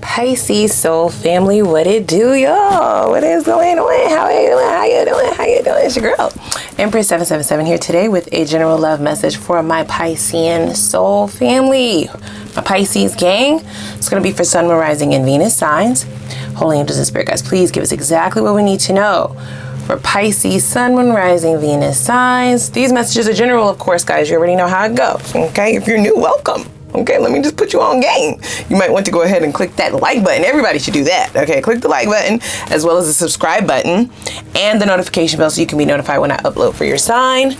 Pisces soul family, what it do, y'all? What is going on? How are you doing? How you doing? How you doing? It's your girl, Empress 777 here today with a general love message for my Piscean soul family. My Pisces gang. It's going to be for Sun, Moon, Rising, and Venus signs. Holy angels and spirit guides, please give us exactly what we need to know for Pisces, Sun, Moon, Rising, Venus signs. These messages are general, of course, guys. You already know how it goes, okay? If you're new, welcome. Okay, let me just put you on game. You might want to go ahead and click that like button. Everybody should do that. Okay, click the like button as well as the subscribe button and the notification bell so you can be notified when I upload for your sign.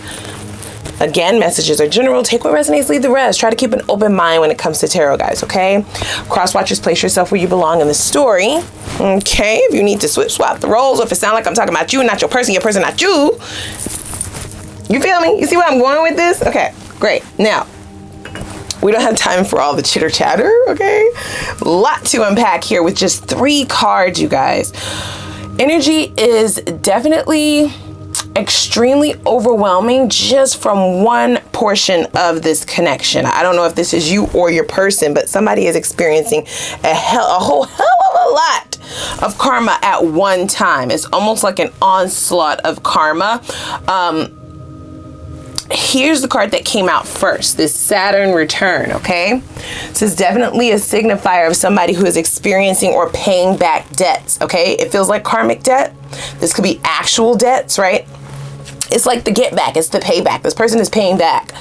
Again, messages are general. Take what resonates, leave the rest. Try to keep an open mind when it comes to tarot, guys, okay? Cross watchers, place yourself where you belong in the story. Okay, if you need to swap the roles, or if it sounds like I'm talking about you, not your person not you. You feel me? You see where I'm going with this? Okay, great. Now, we don't have time for all the chitter chatter, okay? A lot to unpack here with just 3 cards, you guys. Energy is definitely extremely overwhelming just from one portion of this connection. I don't know if this is you or your person, but somebody is experiencing a whole hell of a lot of karma at one time. It's almost like an onslaught of karma. Here's the card that came out first, this Saturn return, okay? This is definitely a signifier of somebody who is experiencing or paying back debts, okay? It feels like karmic debt. This could be actual debts, right? It's like the get back, it's the payback. This person is paying back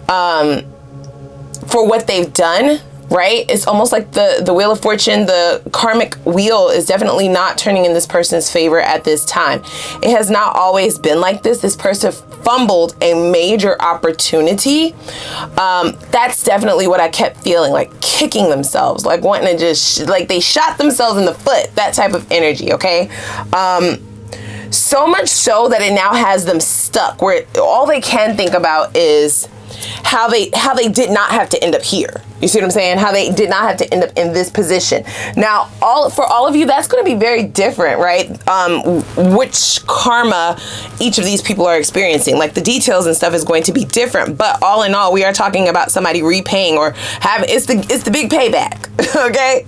for what they've done, right? It's almost like the Wheel of Fortune, the karmic wheel is definitely not turning in this person's favor at this time. It has not always been like this. This person fumbled a major opportunity. That's definitely what I kept feeling, like kicking themselves, like wanting to just, like they shot themselves in the foot, that type of energy, okay? So much so that it now has them stuck, where all they can think about is how they did not have to end up here. You see what I'm saying? How they did not have to end up in this position. Now, for all of you, that's going to be very different, right? Which karma each of these people are experiencing. Like the details and stuff is going to be different. But all in all, we are talking about somebody repaying or it's the big payback, okay?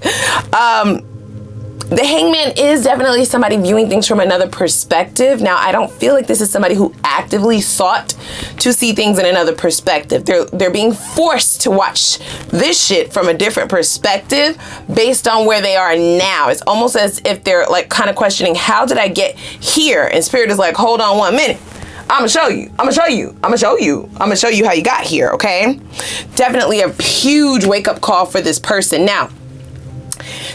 The Hangman is definitely somebody viewing things from another perspective. Now, I don't feel like this is somebody who actively sought to see things in another perspective. They're being forced to watch this shit from a different perspective based on where they are now. It's almost as if they're like kind of questioning, how did I get here? And Spirit is like, hold on 1 minute. I'm gonna show you. I'm gonna show you. I'm gonna show you. I'm gonna show you how you got here, okay? Definitely a huge wake-up call for this person. Now,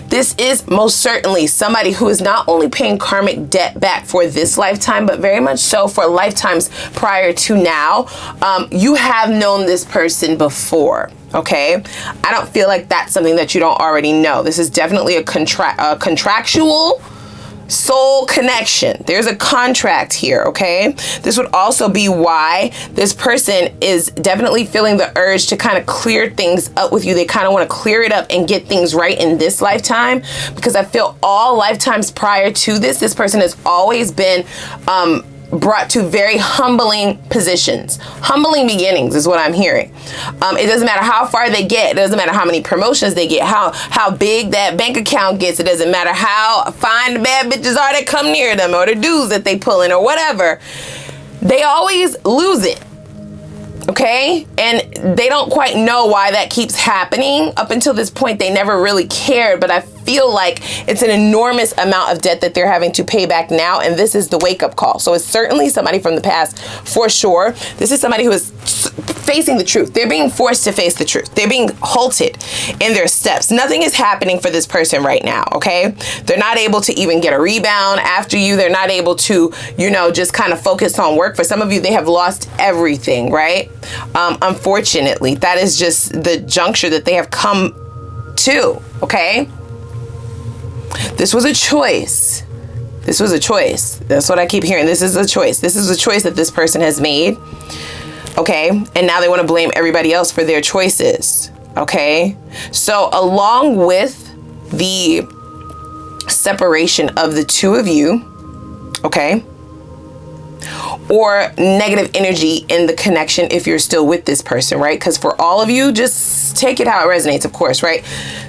this is most certainly somebody who is not only paying karmic debt back for this lifetime, but very much so for lifetimes prior to now. You have known this person before, okay? I don't feel like that's something that you don't already know. This is definitely a contractual soul connection. There's a contract here, okay? This would also be why this person is definitely feeling the urge to kind of clear things up with you. They kind of want to clear it up and get things right in this lifetime, because I feel all lifetimes prior to this person has always been brought to very humbling positions. Humbling beginnings is what I'm hearing. It doesn't matter how far they get. It doesn't matter how many promotions they get, how big that bank account gets. It doesn't matter how fine the bad bitches are that come near them, or the dudes that they pull in, or whatever. They always lose it. Okay? And they don't quite know why that keeps happening. Up until this point, they never really cared, but I feel like it's an enormous amount of debt that they're having to pay back now, and this is the wake-up call. So it's certainly somebody from the past, for sure. This is somebody who is facing the truth. They're being forced to face the truth. They're being halted in their steps. Nothing is happening for this person right now, okay? They're not able to even get a rebound after you. They're not able to, just kind of focus on work. For some of you, they have lost everything, right? Unfortunately, that is just the juncture that they have come to, okay? This was a choice. This was a choice. That's what I keep hearing. This is a choice. This is a choice that this person has made. Okay. And now they want to blame everybody else for their choices. Okay. So along with the separation of the two of you, okay, or negative energy in the connection if you're still with this person, right? Because for all of you, just take it how it resonates, of course, right?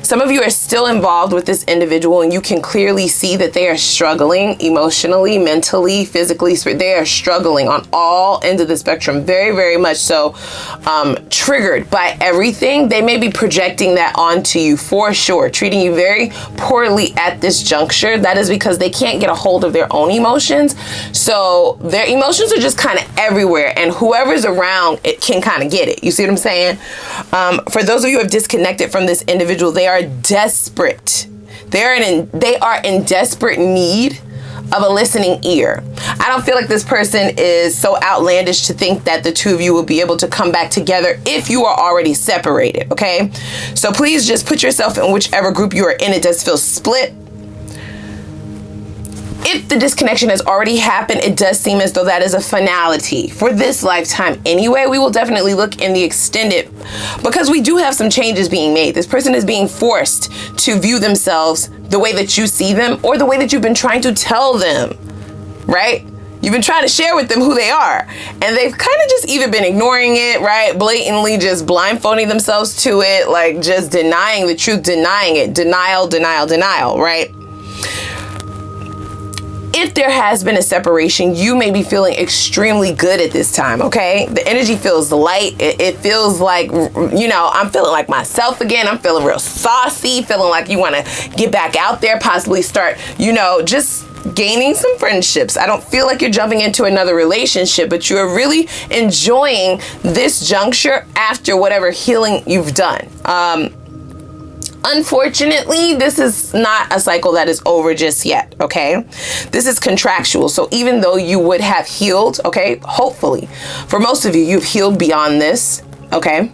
Some of you are still involved with this individual, and you can clearly see that they are struggling emotionally, mentally, physically. They are struggling on all ends of the spectrum, very, very much so, triggered by everything. They may be projecting that onto you for sure, treating you very poorly at this juncture. That is because they can't get a hold of their own emotions. So their emotions are just kind of everywhere, and whoever's around it can kind of get it. You see what I'm saying? For those of you who have disconnected from this individual, they are desperate. They are in desperate need of a listening ear. I don't feel like this person is so outlandish to think that the two of you will be able to come back together if you are already separated, okay? So please just put yourself in whichever group you are in. It does feel split. If the disconnection has already happened, it does seem as though that is a finality for this lifetime anyway. We will definitely look in the extended, because we do have some changes being made. This person is being forced to view themselves the way that you see them, or the way that you've been trying to tell them, right? You've been trying to share with them who they are, and they've kind of just either been ignoring it, right? Blatantly just blindfolding themselves to it, like just denying the truth, denying it, denial, right? If there has been a separation, you may be feeling extremely good at this time, okay? The energy feels light. It feels like, you know, I'm feeling like myself again. I'm feeling real saucy, feeling like you want to get back out there, possibly start, you know, just gaining some friendships. I don't feel like you're jumping into another relationship, but you are really enjoying this juncture after whatever healing you've done. Unfortunately, this is not a cycle that is over just yet, okay? This is contractual. So even though you would have healed, okay, hopefully, for most of you, you've healed beyond this, okay?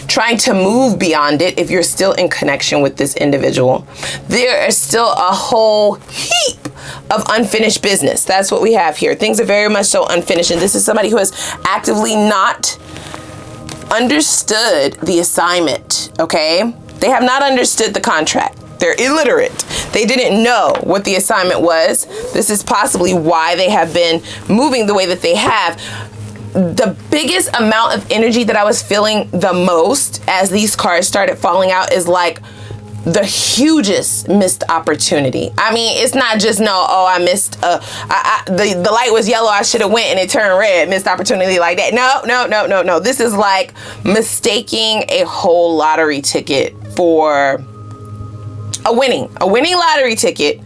Trying to move beyond it if you're still in connection with this individual. There is still a whole heap of unfinished business. That's what we have here. Things are very much so unfinished, and this is somebody who has actively not understood the assignment, okay? They have not understood the contract. They're illiterate. They didn't know what the assignment was. This is possibly why they have been moving the way that they have. The biggest amount of energy that I was feeling the most as these cards started falling out is like the hugest missed opportunity. I mean, it's not just I missed the light was yellow, I should have went and it turned red, missed opportunity like that. No. This is like mistaking a whole lottery ticket for a winning lottery ticket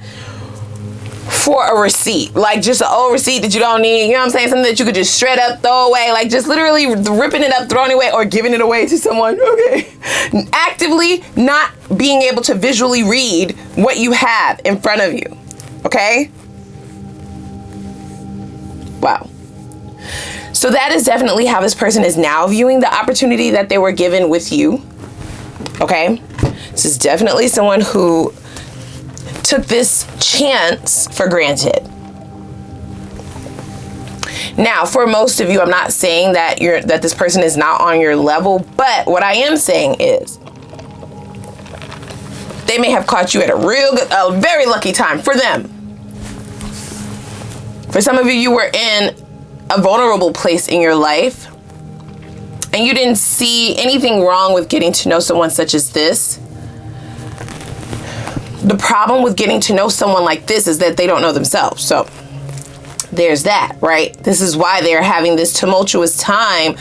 for a receipt, like just an old receipt that you don't need, you know what I'm saying? Something that you could just shred up, throw away, like just literally ripping it up, throwing it away, or giving it away to someone, okay? Actively not being able to visually read what you have in front of you, okay? Wow. So that is definitely how this person is now viewing the opportunity that they were given with you, okay? This is definitely someone who took this chance for granted. Now, for most of you, I'm not saying that this person is not on your level, but what I am saying is they may have caught you at a very lucky time for them. For some of you, you were in a vulnerable place in your life, and you didn't see anything wrong with getting to know someone such as this. The problem with getting to know someone like this is that they don't know themselves. So there's that, right? This is why they're having this tumultuous time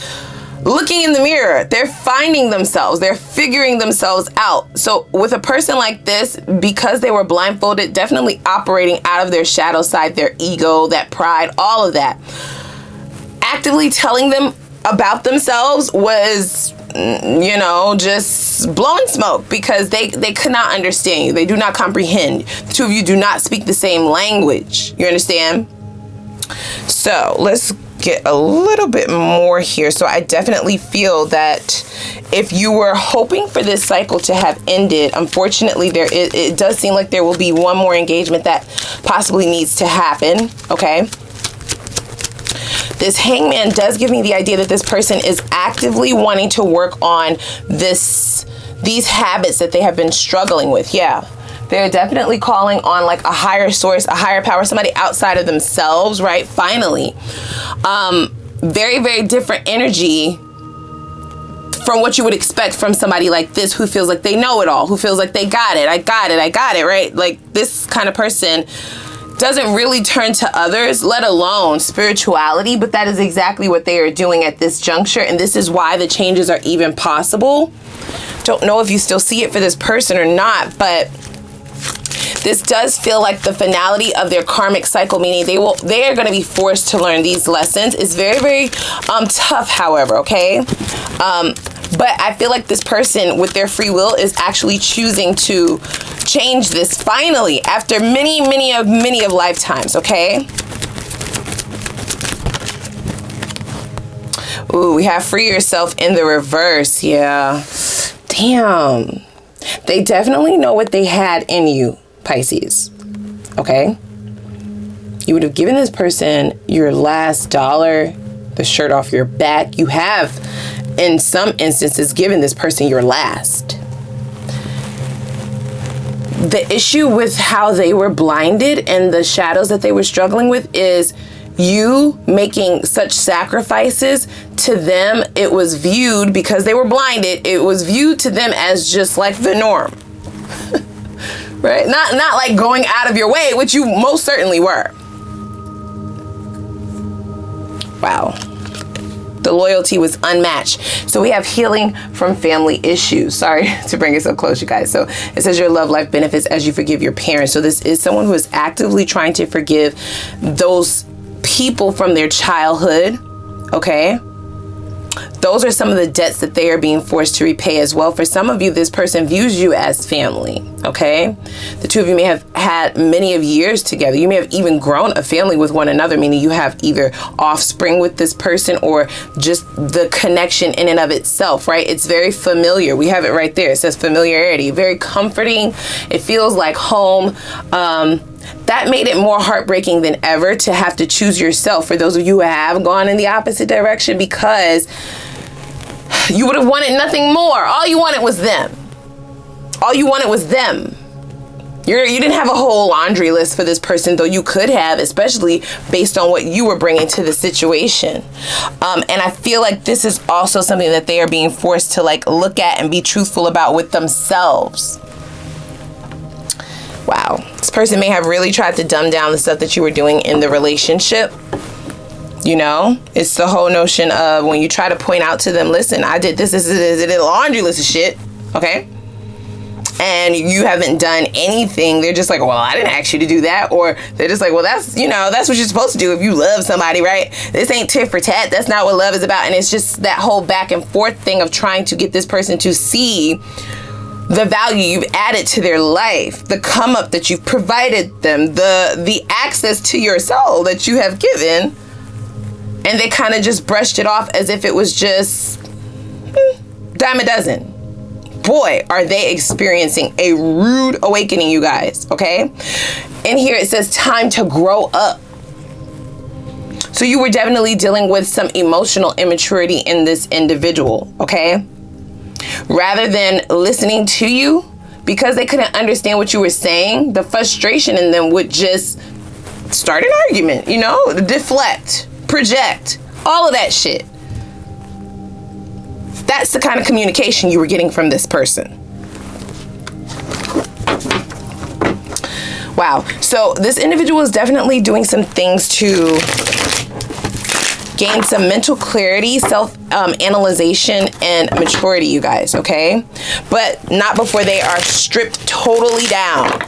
looking in the mirror. They're finding themselves. They're figuring themselves out. So with a person like this, because they were blindfolded, definitely operating out of their shadow side, their ego, that pride, all of that, actively telling them about themselves was, you know, just blowing smoke, because they could not understand you. They do not comprehend. The two of you do not speak the same language. You understand? So let's get a little bit more here. So I definitely feel that if you were hoping for this cycle to have ended, unfortunately, it does seem like there will be one more engagement that possibly needs to happen. Okay. This Hangman does give me the idea that this person is actively wanting to work on these habits that they have been struggling with. Yeah. They're definitely calling on like a higher source, a higher power, somebody outside of themselves, right? Finally. Very, very different energy from what you would expect from somebody like this who feels like they know it all, who feels like they got it, I got it, right? Like this kind of person doesn't really turn to others, let alone spirituality, but that is exactly what they are doing at this juncture, and this is why the changes are even possible. Don't know if you still see it for this person or not, but this does feel like the finality of their karmic cycle, meaning they are going to be forced to learn these lessons. It's very, very tough, however, okay? But I feel like this person with their free will is actually choosing to change this finally after many of lifetimes, okay? Ooh, we have free yourself in the reverse. Yeah. Damn. They definitely know what they had in you, Pisces. Okay? You would have given this person your last dollar, the shirt off your back. You have, in some instances, given this person your last. The issue with how they were blinded and the shadows that they were struggling with is you making such sacrifices. To them, it was viewed, because they were blinded, it was viewed to them as just like the norm. Right? Not like going out of your way, which you most certainly were. Wow. The loyalty was unmatched. So we have healing from family issues. Sorry to bring it so close, you guys. So it says your love life benefits as you forgive your parents. So this is someone who is actively trying to forgive those people from their childhood. Okay? Those are some of the debts that they are being forced to repay as well. For some of you, this person views you as family, okay? The two of you may have had many of years together. You may have even grown a family with one another, meaning you have either offspring with this person or just the connection in and of itself, right? It's very familiar. We have it right there. It says familiarity, very comforting. It feels like home. That made it more heartbreaking than ever to have to choose yourself, for those of you who have gone in the opposite direction, because you would have wanted nothing more. All you wanted was them. All you wanted was them. You didn't have a whole laundry list for this person, though you could have, especially based on what you were bringing to the situation. And I feel like this is also something that they are being forced to like look at and be truthful about with themselves. Wow. This person may have really tried to dumb down the stuff that you were doing in the relationship. You know, it's the whole notion of when you try to point out to them, listen, I did this is a laundry list of shit. Okay. And you haven't done anything. They're just like, well, I didn't ask you to do that. Or they're just like, well, that's, you know, that's what you're supposed to do if you love somebody, right? This ain't tit for tat. That's not what love is about. And it's just that whole back and forth thing of trying to get this person to see the value you've added to their life, the come up that you've provided them, the access to your soul that you have given. And they kind of just brushed it off as if it was just dime a dozen. Boy, are they experiencing a rude awakening, you guys, okay? In here it says time to grow up. So you were definitely dealing with some emotional immaturity in this individual, okay? Rather than listening to you because they couldn't understand what you were saying, the frustration in them would just start an argument, you know, deflect, project, all of that shit. That's the kind of communication you were getting from this person. Wow. So this individual is definitely doing some things to gain some mental clarity, self-analyzation, and maturity, you guys, okay? But not before they are stripped totally down.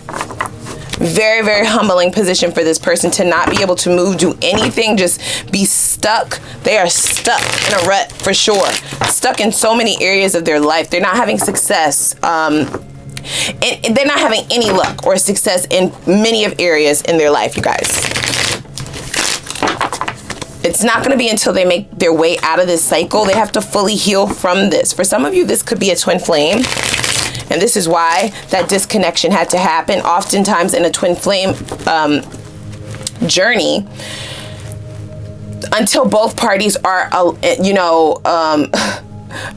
Very, very humbling position for this person to not be able to move, do anything, just be stuck. They are stuck in a rut for sure. Stuck in so many areas of their life. They're not having success. And they're not having any luck or success in many of areas in their life, you guys. It's not going to be until they make their way out of this cycle. They have to fully heal from this. For some of you, this could be a twin flame. And this is why that disconnection had to happen. Oftentimes in a twin flame journey, until both parties are,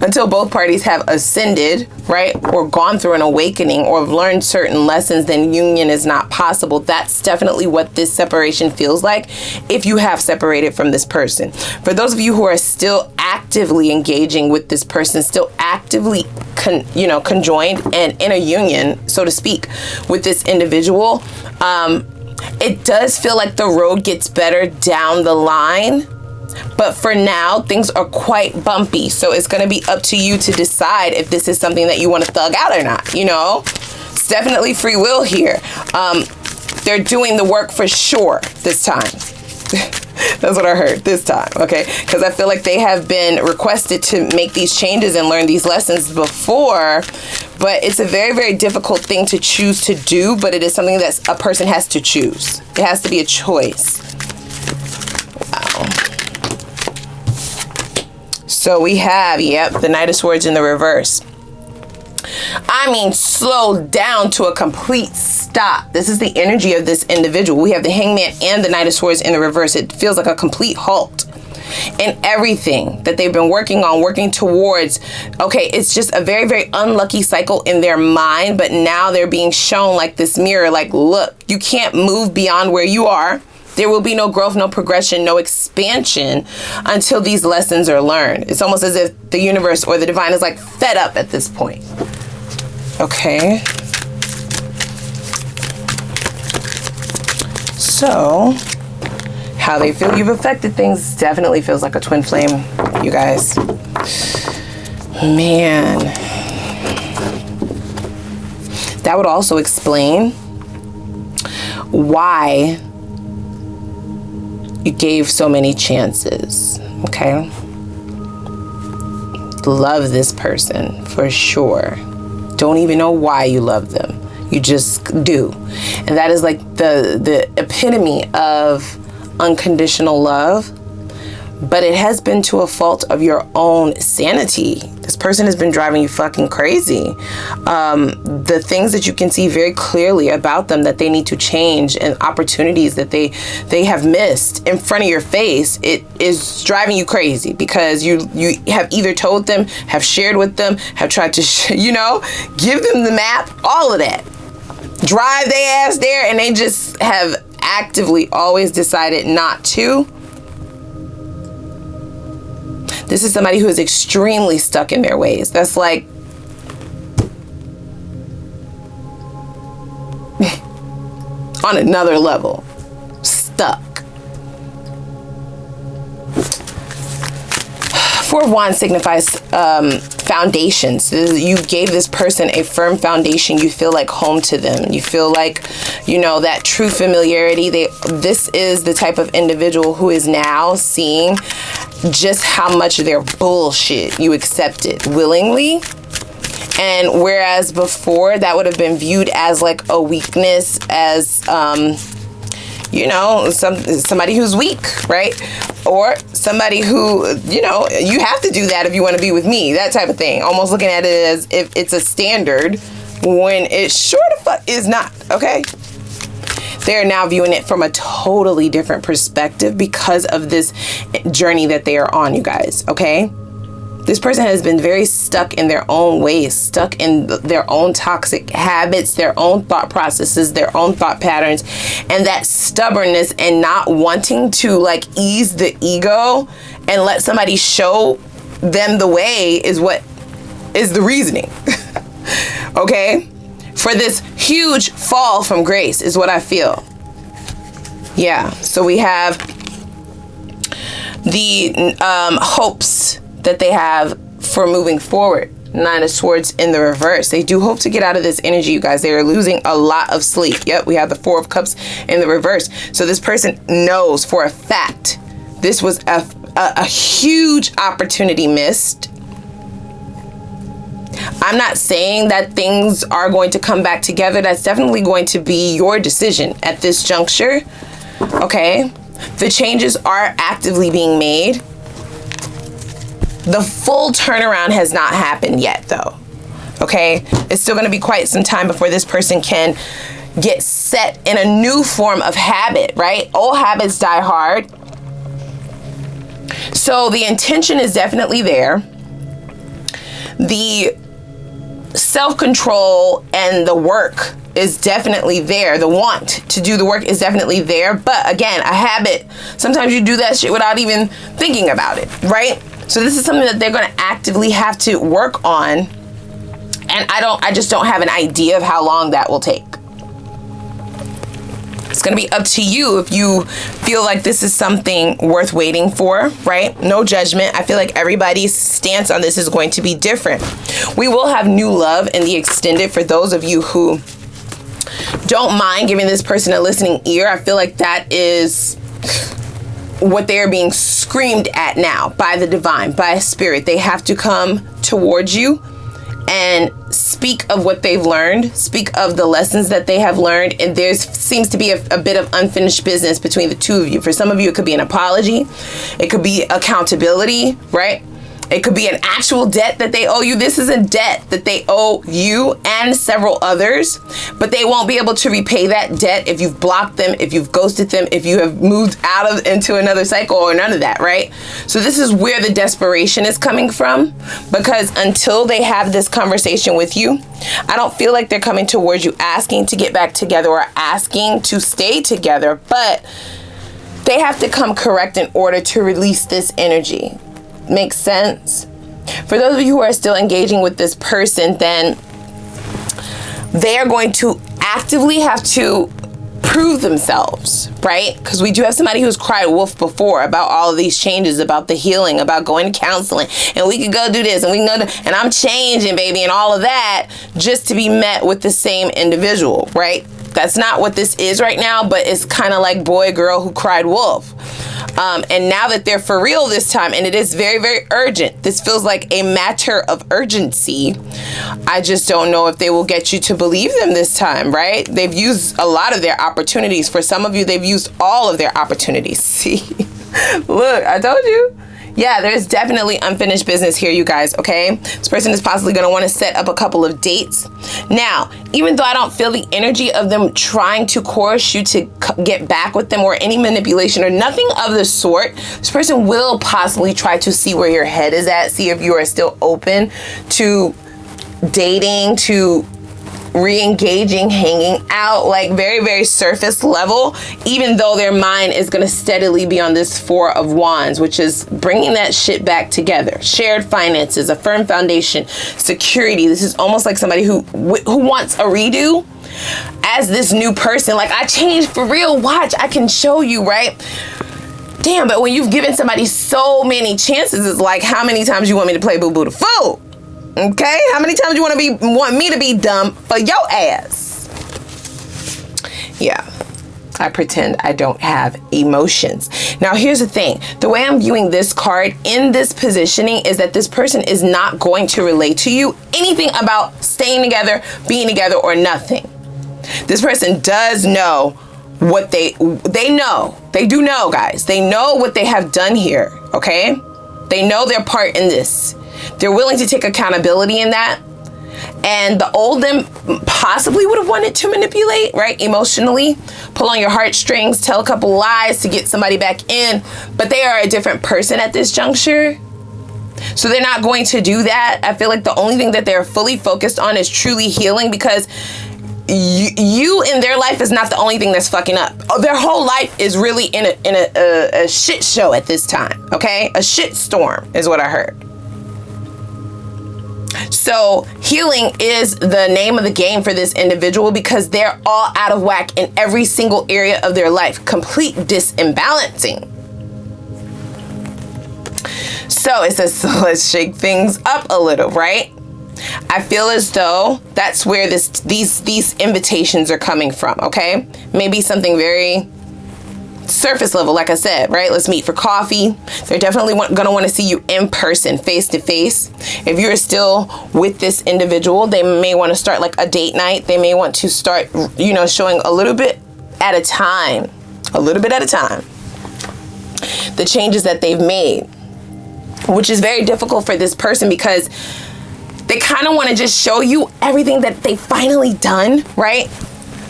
until both parties have ascended, right, or gone through an awakening or have learned certain lessons, then union is not possible. That's definitely what this separation feels like if you have separated from this person. For those of you who are still actively engaging with this person, still actively conjoined and in a union, so to speak, with this individual, it does feel like the road gets better down the line. But for now, things are quite bumpy. So it's going to be up to you to decide if this is something that you want to thug out or not. It's definitely free will here. They're doing the work for sure this time. That's what I heard this time. Okay. Because I feel like they have been requested to make these changes and learn these lessons before. But it's a very, very difficult thing to choose to do. But it is something that a person has to choose. It has to be a choice. Wow. So we have, the Knight of Swords in the reverse. I mean, slowed down to a complete stop. This is the energy of this individual. We have the Hangman and the Knight of Swords in the reverse. It feels like a complete halt in everything that they've been working on, working towards. Okay, it's just a very, very unlucky cycle in their mind. But now they're being shown like this mirror, like, look, you can't move beyond where you are. There will be no growth, no progression, no expansion until these lessons are learned. It's almost as if the universe or the divine is like fed up at this point. Okay. So, how they feel you've affected things definitely feels like a twin flame, you guys. Man. That would also explain why you gave so many chances, okay? Love this person for sure. Don't even know why you love them. You just do. And that is like the epitome of unconditional love. But it has been to a fault of your own sanity. This person has been driving you fucking crazy. The things that you can see very clearly about them that they need to change and opportunities that they have missed in front of your face, it is driving you crazy because you have either told them, have shared with them, have tried to, give them the map, all of that. Drive their ass there, and they just have actively always decided not to. This is somebody who is extremely stuck in their ways. That's like on another level. Stuck. Four of Wands signifies foundations. You gave this person a firm foundation. You feel like home to them. You feel like, that true familiarity. This is the type of individual who is now seeing just how much of their bullshit you accepted willingly. And whereas before that would have been viewed as like a weakness, as somebody who's weak, right? Or somebody who, you have to do that if you want to be with me, that type of thing. Almost looking at it as if it's a standard when it sure the fuck is not, okay? They're now viewing it from a totally different perspective because of this journey that they are on, you guys, okay? This person has been very stuck in their own ways, stuck in their own toxic habits, their own thought processes, their own thought patterns, and that stubbornness and not wanting to like ease the ego and let somebody show them the way is what is the reasoning, okay? For this huge fall from grace is what I feel. Yeah, so we have the hopes that they have for moving forward. Nine of Swords in the reverse. They do hope to get out of this energy, you guys. They are losing a lot of sleep. Yep, we have the Four of Cups in the reverse. So this person knows for a fact this was a huge opportunity missed. I'm not saying that things are going to come back together. That's definitely going to be your decision at this juncture. Okay? The changes are actively being made. The full turnaround has not happened yet, though. Okay? It's still going to be quite some time before this person can get set in a new form of habit, right? Old habits die hard. So the intention is definitely there. The self-control and the work is definitely there. The want to do the work is definitely there. But again, a habit, sometimes you do that shit without even thinking about it, right? So this is something that they're going to actively have to work on. And I just don't have an idea of how long that will take. It's going to be up to you if you feel like this is something worth waiting for, right? No judgment. I feel like everybody's stance on this is going to be different. We will have new love in the extended for those of you who don't mind giving this person a listening ear. I feel like that is what they are being screamed at now by the divine, by spirit. They have to come towards you and speak of what they've learned, speak of the lessons that they have learned. And there seems to be a bit of unfinished business between the two of you. For some of you, it could be an apology. It could be accountability, right? It could be an actual debt that they owe you. This is a debt that they owe you and several others, but they won't be able to repay that debt if you've blocked them, if you've ghosted them, if you have moved out of into another cycle or none of that, right? So this is where the desperation is coming from, because until they have this conversation with you, I don't feel like they're coming towards you asking to get back together or asking to stay together, but they have to come correct in order to release this energy. Makes sense? For those of you who are still engaging with this person, then they are going to actively have to prove themselves, right? Because we do have somebody who's cried wolf before about all of these changes, about the healing, about going to counseling, and we could go do this, and we can go do, and I'm changing, baby, and all of that, just to be met with the same individual, right? That's not what this is right now, but it's kind of like boy, girl who cried wolf. And now that they're for real this time, and it is very, very urgent, this feels like a matter of urgency. I just don't know if they will get you to believe them this time, right? They've used a lot of their opportunities. For some of you, they've used all of their opportunities. See, look, I told you. Yeah, there's definitely unfinished business here, you guys, okay? This person is possibly going to want to set up a couple of dates. Now, even though I don't feel the energy of them trying to coerce you to get back with them or any manipulation or nothing of the sort, this person will possibly try to see where your head is at, see if you are still open to dating, to re-engaging, hanging out, like very, very surface level, even though their mind is going to steadily be on this Four of Wands, which is bringing that shit back together. Shared finances, a firm foundation, security. This is almost like somebody who wants a redo as this new person. Like, I changed for real. Watch, I can show you, right? Damn, but when you've given somebody so many chances, it's like, how many times you want me to play boo-boo the fool? Okay, how many times you want me to be dumb for your ass? Yeah, I pretend I don't have emotions. Now, here's the thing. The way I'm viewing this card in this positioning is that this person is not going to relate to you anything about staying together, being together, or nothing. This person does know what they know. They do know, guys. They know what they have done here, okay? They know their part in this. They're willing to take accountability in that. And the old them possibly would have wanted to manipulate, right? Emotionally, pull on your heartstrings, tell a couple lies to get somebody back in. But they are a different person at this juncture. So they're not going to do that. I feel like the only thing that they're fully focused on is truly healing, because you in their life is not the only thing that's fucking up. Their whole life is really in a shit show at this time, okay? A shit storm is what I heard. So healing is the name of the game for this individual, because they're all out of whack in every single area of their life. Complete disimbalancing. So it says, so let's shake things up a little, right? I feel as though that's where these invitations are coming from, okay? Maybe something very surface level, like I said, right? Let's meet for coffee. They're definitely going to want to see you in person, face to face. If you're still with this individual, they may want to start like a date night. They may want to start, you know, showing a little bit at a time, the changes that they've made, which is very difficult for this person, because they kind of want to just show you everything that they finally done, right?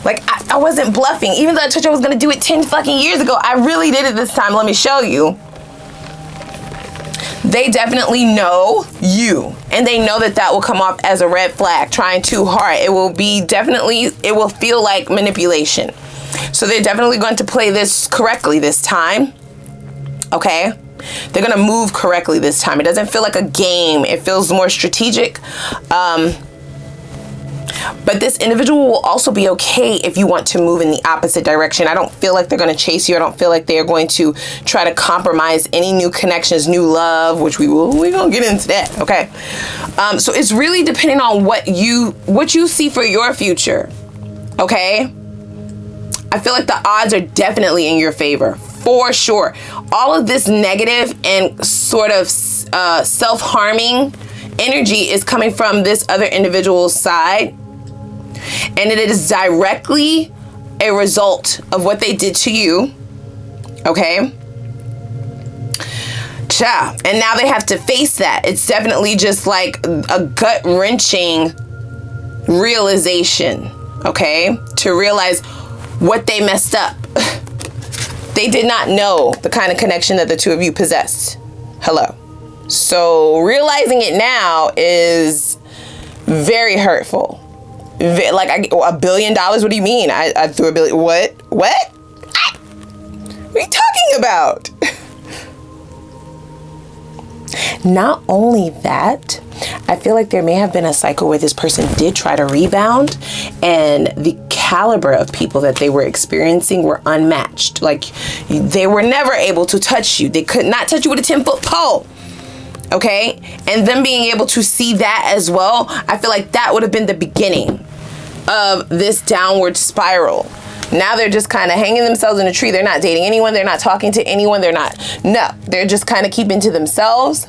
Like, I wasn't bluffing. Even though I told you I was going to do it 10 fucking years ago, I really did it this time. Let me show you. They definitely know you, and they know that that will come off as a red flag. Trying too hard, it will feel like manipulation. So they're definitely going to play this correctly this time. Okay, they're gonna move correctly this time. It doesn't feel like a game. It feels more strategic. But this individual will also be okay if you want to move in the opposite direction. I don't feel like they're going to chase you. I don't feel like they're going to try to compromise any new connections, new love, which we're going to get into that. Okay. So it's really depending on what you see for your future. Okay. I feel like the odds are definitely in your favor, for sure. All of this negative and sort of self-harming energy is coming from this other individual's side. And it is directly a result of what they did to you. Okay. Ciao. And now they have to face that. It's definitely just like a gut-wrenching realization. Okay. To realize what they messed up. They did not know the kind of connection that the two of you possessed. Hello. So realizing it now is very hurtful. Like $1 billion? What do you mean? I threw $1 billion. What? What are you talking about? Not only that, I feel like there may have been a cycle where this person did try to rebound, and the caliber of people that they were experiencing were unmatched. Like, they were never able to touch you. They could not touch you with a 10-foot pole. Okay, and them being able to see that as well, I feel like that would have been the beginning of this downward spiral. Now they're just kind of hanging themselves in a tree. They're not dating anyone. They're not talking to anyone. They're just kind of keeping to themselves.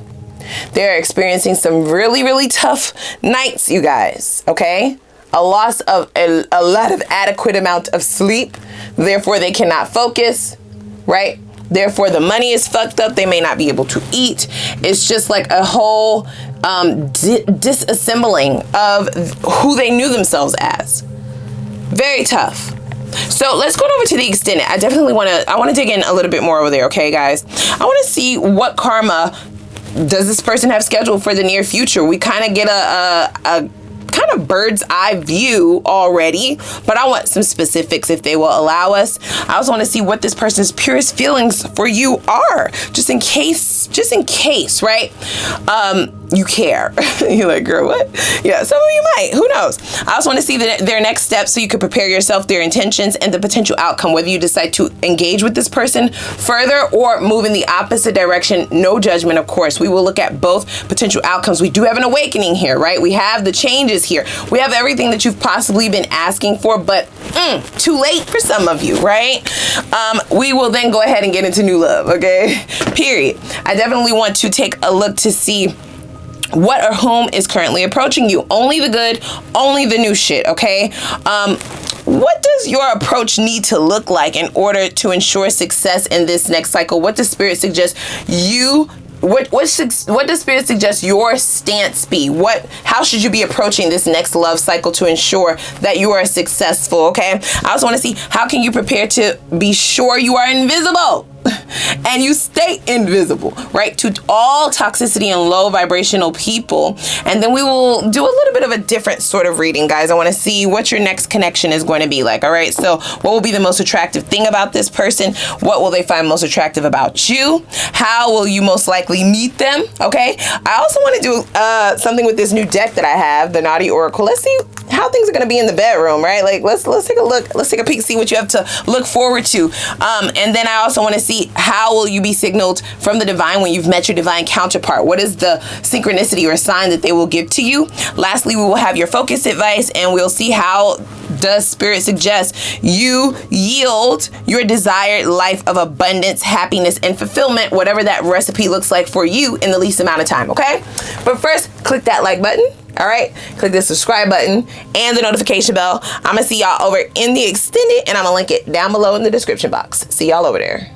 They're experiencing some really, really tough nights, you guys. Okay, a loss of a lot of adequate amount of sleep. Therefore, they cannot focus, right? Therefore, the money is fucked up. They may not be able to eat. It's just like a whole disassembling of who they knew themselves as. Very tough. So let's go over to the extended. I definitely want to dig in a little bit more over there. Okay, guys. I want to see what karma does this person have scheduled for the near future. We kind of get a kind of bird's eye view already, but I want some specifics if they will allow us. I also want to see what this person's purest feelings for you are, just in case, right? You care. You're like, girl, what? Yeah, some of you might. Who knows? I also want to see their next steps so you can prepare yourself, their intentions, and the potential outcome, whether you decide to engage with this person further or move in the opposite direction. No judgment, of course. We will look at both potential outcomes. We do have an awakening here, right? We have the changes here. We have everything that you've possibly been asking for, but too late for some of you, right? We will then go ahead and get into new love, okay? Period. I definitely want to take a look to see what or whom is currently approaching you. Only the good, only the new shit, okay? What does your approach need to look like in order to ensure success in this next cycle? What does Spirit suggest you what does Spirit suggest your stance be? How should you be approaching this next love cycle to ensure that you are successful? Okay. I also want to see, how can you prepare to be sure you are invisible and you stay invisible, right, to all toxicity and low vibrational people. And then we will do a little bit of a different sort of reading, guys. I want to see what your next connection is going to be like. All right. So what will be the most attractive thing about this person? What will they find most attractive about you? How will you most likely meet them? Okay. I also want to do something with this new deck that I have, the Naughty Oracle. Let's see how things are going to be in the bedroom, right? Like, let's take a look. Let's take a peek, see what you have to look forward to. And then I also want to see, how will you be signaled from the divine when you've met your divine counterpart? What is the synchronicity or sign that they will give to you? Lastly, we will have your focus advice, and we'll see how does Spirit suggest you yield your desired life of abundance, happiness, and fulfillment, whatever that recipe looks like for you in the least amount of time, okay? But first, click that like button. All right, click the subscribe button and the notification bell. I'm gonna see y'all over in the extended, and I'm gonna link it down below in the description box. See y'all over there.